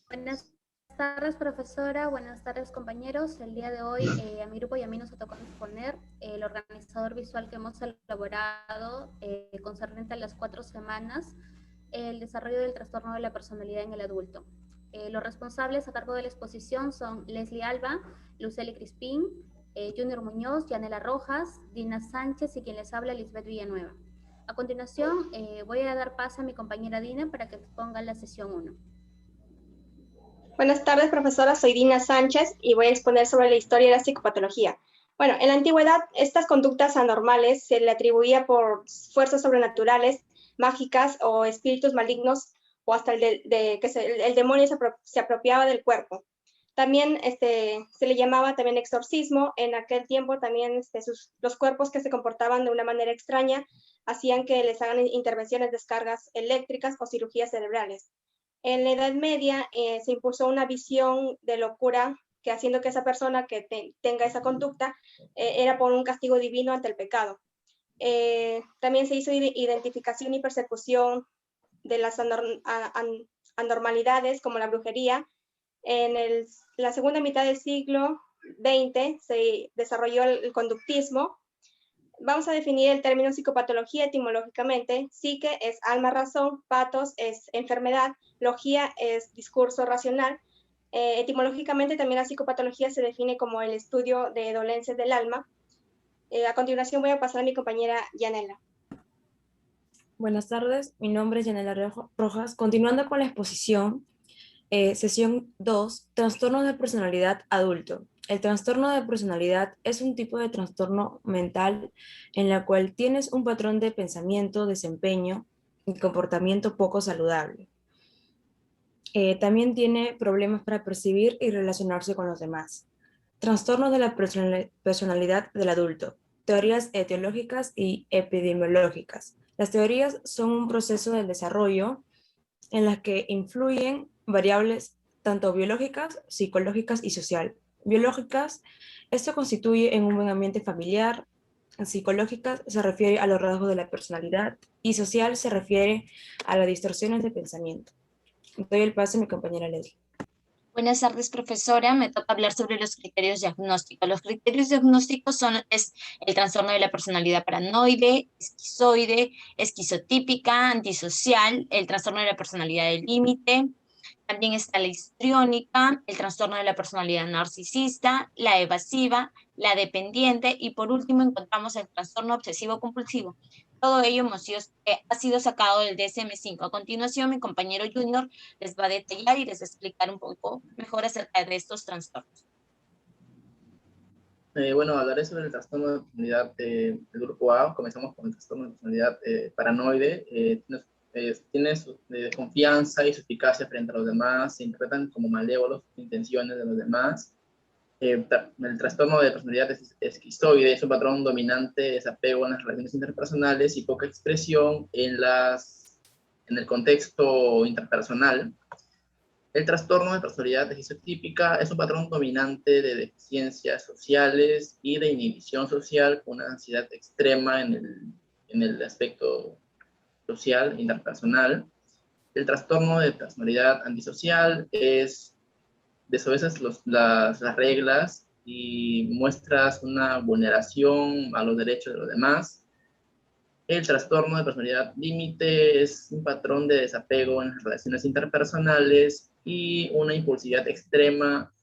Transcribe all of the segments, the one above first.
Buenas tardes, profesora. Buenas tardes, compañeros. El día de hoy a mi grupo y a mí nos tocó exponer el organizador visual que hemos elaborado concerniente a las 4 semanas, el desarrollo del trastorno de la personalidad en el adulto. Los responsables a cargo de la exposición son Leslie Alba, Lucely Crispín, Junior Muñoz, Yanela Rojas, Dina Sánchez y quien les habla, Lisbeth Villanueva. A continuación, voy a dar paso a mi compañera Dina para que exponga la sesión 1. Buenas tardes, profesora. Soy Dina Sánchez y voy a exponer sobre la historia de la psicopatología. Bueno, en la antigüedad, estas conductas anormales se le atribuía por fuerzas sobrenaturales, mágicas o espíritus malignos, o hasta el demonio se apropiaba del cuerpo. También se le llamaba también exorcismo. En aquel tiempo también los cuerpos que se comportaban de una manera extraña hacían que les hagan intervenciones, descargas eléctricas o cirugías cerebrales. En la Edad Media se impuso una visión de locura que haciendo que esa persona que tenga esa conducta era por un castigo divino ante el pecado. También se hizo identificación y persecución de las anormalidades como la brujería. En la segunda mitad del siglo XX se desarrolló el conductismo. Vamos a definir el término psicopatología etimológicamente. Psique es alma, razón, patos es enfermedad, logía es discurso racional. Etimológicamente también la psicopatología se define como el estudio de dolencias del alma. A continuación voy a pasar a mi compañera Yanela. Buenas tardes, mi nombre es Yanela Rojas. Continuando con la exposición, sesión 2, trastornos de personalidad adulto. El trastorno de personalidad es un tipo de trastorno mental en la cual tienes un patrón de pensamiento, desempeño y comportamiento poco saludable. También tiene problemas para percibir y relacionarse con los demás. Trastornos de la personalidad del adulto. Teorías etiológicas y epidemiológicas. Las teorías son un proceso del desarrollo en las que influyen variables tanto biológicas, psicológicas y social. Biológicas, esto constituye en un buen ambiente familiar. Psicológicas se refiere a los rasgos de la personalidad y social se refiere a las distorsiones de pensamiento. Doy el paso a mi compañera Leslie. Buenas tardes, profesora. Me toca hablar sobre los criterios diagnósticos. Los criterios diagnósticos es el trastorno de la personalidad paranoide, esquizoide, esquizotípica, antisocial, el trastorno de la personalidad del límite. También está la histriónica, el trastorno de la personalidad narcisista, la evasiva, la dependiente y por último encontramos el trastorno obsesivo-compulsivo. Todo ello ha sido sacado del DSM-5. A continuación, mi compañero Junior les va a detallar y les va a explicar un poco mejor acerca de estos trastornos. Bueno, hablaré sobre el trastorno de personalidad del grupo A. Comenzamos con el trastorno de personalidad paranoide. Tiene su confianza y su eficacia frente a los demás, se interpretan como malévolos intenciones de los demás. El trastorno de personalidad esquizoide es un patrón dominante de desapego en las relaciones interpersonales y poca expresión en el contexto interpersonal. El trastorno de personalidad esquizotípica es un patrón dominante de deficiencias sociales y de inhibición social con una ansiedad extrema en el aspecto social, interpersonal. El trastorno de personalidad antisocial desobedeces las reglas y muestras una vulneración a los derechos de los demás. El trastorno de personalidad límite es un patrón de desapego en las relaciones interpersonales y una impulsividad extrema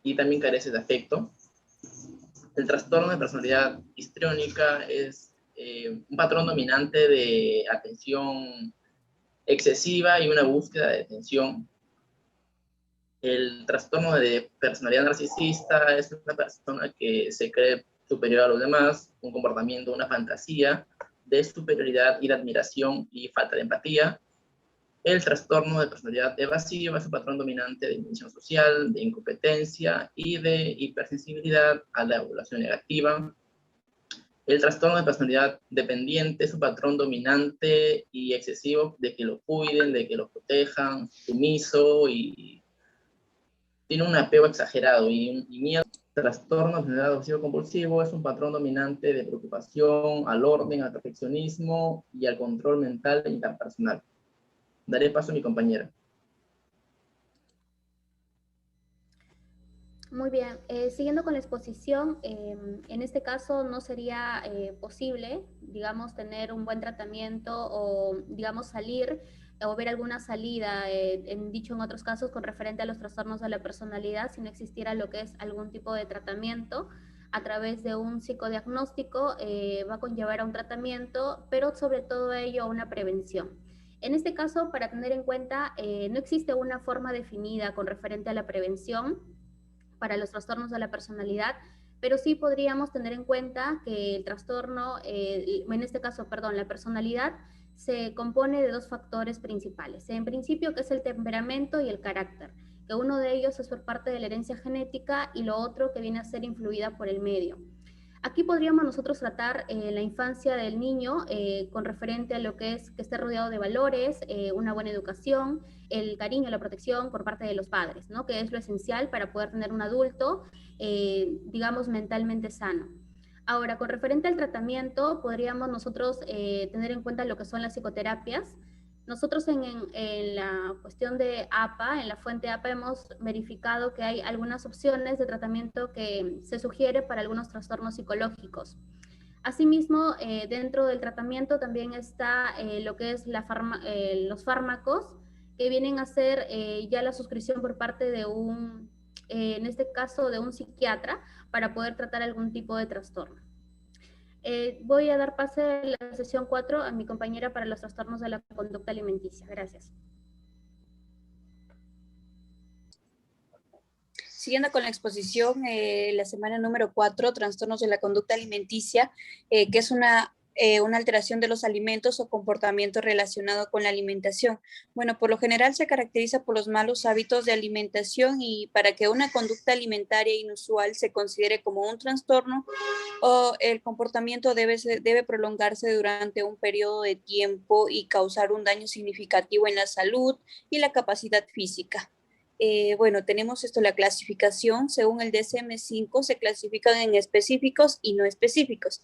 y también carece de afecto. El trastorno de personalidad histriónica es un patrón dominante de atención excesiva y una búsqueda de atención. El trastorno de personalidad narcisista es una persona que se cree superior a los demás, un comportamiento, una fantasía de superioridad y de admiración y falta de empatía. El trastorno de personalidad evasiva es un patrón dominante de inhibición social, de incompetencia y de hipersensibilidad a la evaluación negativa. El trastorno de personalidad dependiente es un patrón dominante y excesivo de que lo cuiden, de que lo protejan, sumiso y tiene un apego exagerado y miedo. El trastorno de personalidad obsesivo-compulsivo es un patrón dominante de preocupación al orden, al perfeccionismo y al control mental e interpersonal. Daré paso a mi compañera. Muy bien, siguiendo con la exposición, en este caso no sería posible, digamos, tener un buen tratamiento o, digamos, salir o ver alguna salida, dicho en otros casos, con referente a los trastornos de la personalidad, si no existiera lo que es algún tipo de tratamiento a través de un psicodiagnóstico, va a conllevar a un tratamiento, pero sobre todo ello a una prevención. En este caso, para tener en cuenta, no existe una forma definida con referente a la prevención para los trastornos de la personalidad, pero sí podríamos tener en cuenta que el trastorno, en este caso, perdón, la personalidad se compone de dos factores principales. En principio, que es el temperamento y el carácter, que uno de ellos es por parte de la herencia genética y lo otro que viene a ser influida por el medio. Aquí podríamos nosotros tratar la infancia del niño con referente a lo que es que esté rodeado de valores, una buena educación, el cariño, la protección por parte de los padres, ¿no? Que es lo esencial para poder tener un adulto, digamos, mentalmente sano. Ahora, con referente al tratamiento, podríamos nosotros tener en cuenta lo que son las psicoterapias. Nosotros en la cuestión de APA, en la fuente APA, hemos verificado que hay algunas opciones de tratamiento que se sugiere para algunos trastornos psicológicos. Asimismo, dentro del tratamiento también está lo que es los fármacos, que vienen a ser ya la suscripción por parte de en este caso, de un psiquiatra para poder tratar algún tipo de trastorno. Voy a dar pase a la sesión 4 a mi compañera para los trastornos de la conducta alimenticia. Gracias. Siguiendo con la exposición, la semana número 4, trastornos de la conducta alimenticia, que es una alteración de los alimentos o comportamiento relacionado con la alimentación. Bueno, por lo general se caracteriza por los malos hábitos de alimentación, y para que una conducta alimentaria inusual se considere como un trastorno, o el comportamiento debe prolongarse durante un periodo de tiempo y causar un daño significativo en la salud y la capacidad física. Bueno, tenemos la clasificación. Según el DSM-5, se clasifican en específicos y no específicos.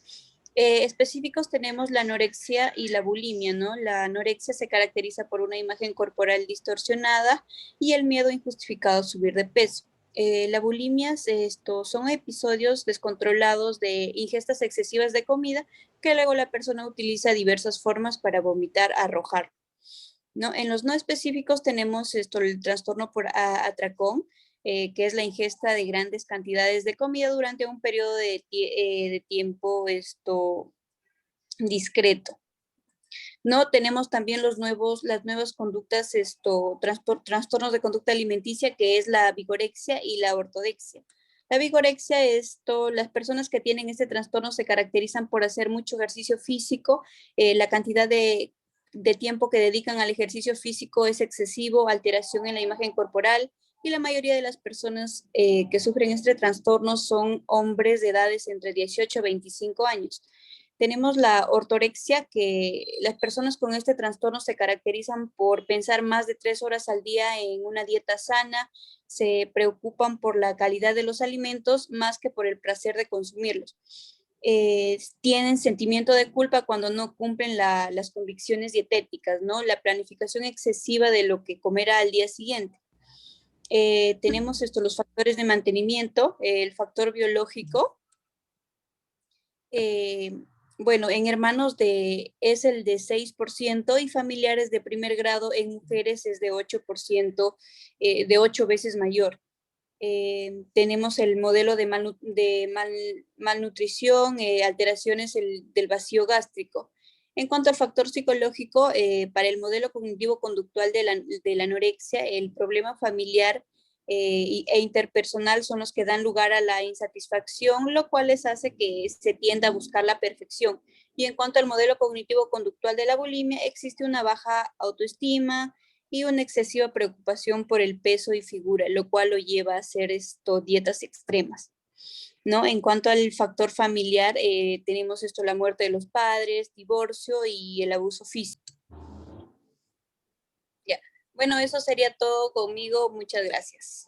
Específicos tenemos la anorexia y la bulimia, ¿no? La anorexia se caracteriza por una imagen corporal distorsionada y el miedo injustificado a subir de peso. La bulimia son episodios descontrolados de ingestas excesivas de comida que luego la persona utiliza diversas formas para vomitar, arrojar. ¿No? En los no específicos tenemos el trastorno por atracón, que es la ingesta de grandes cantidades de comida durante un periodo de tiempo discreto. ¿No? Tenemos también las nuevas conductas, trastornos de conducta alimenticia, que es la vigorexia y la ortodexia. La vigorexia, las personas que tienen este trastorno se caracterizan por hacer mucho ejercicio físico, la cantidad de tiempo que dedican al ejercicio físico es excesivo, alteración en la imagen corporal, y la mayoría de las personas que sufren este trastorno son hombres de edades entre 18 y 25 años. Tenemos la ortorexia, que las personas con este trastorno se caracterizan por pensar más de 3 horas al día en una dieta sana, se preocupan por la calidad de los alimentos más que por el placer de consumirlos. Tienen sentimiento de culpa cuando no cumplen las convicciones dietéticas, ¿no? La planificación excesiva de lo que comerá al día siguiente. Tenemos los factores de mantenimiento, el factor biológico. Bueno, en hermanos es el de 6%, y familiares de primer grado en mujeres es de 8%, de 8 veces mayor. Tenemos el modelo de malnutrición, alteraciones del vacío gástrico. En cuanto al factor psicológico, para el modelo cognitivo-conductual de la anorexia, el problema familiar e interpersonal son los que dan lugar a la insatisfacción, lo cual les hace que se tienda a buscar la perfección. Y en cuanto al modelo cognitivo-conductual de la bulimia, existe una baja autoestima y una excesiva preocupación por el peso y figura, lo cual lo lleva a hacer dietas extremas, ¿no? En cuanto al factor familiar, tenemos la muerte de los padres, divorcio y el abuso físico. Ya. Bueno, eso sería todo conmigo. Muchas gracias.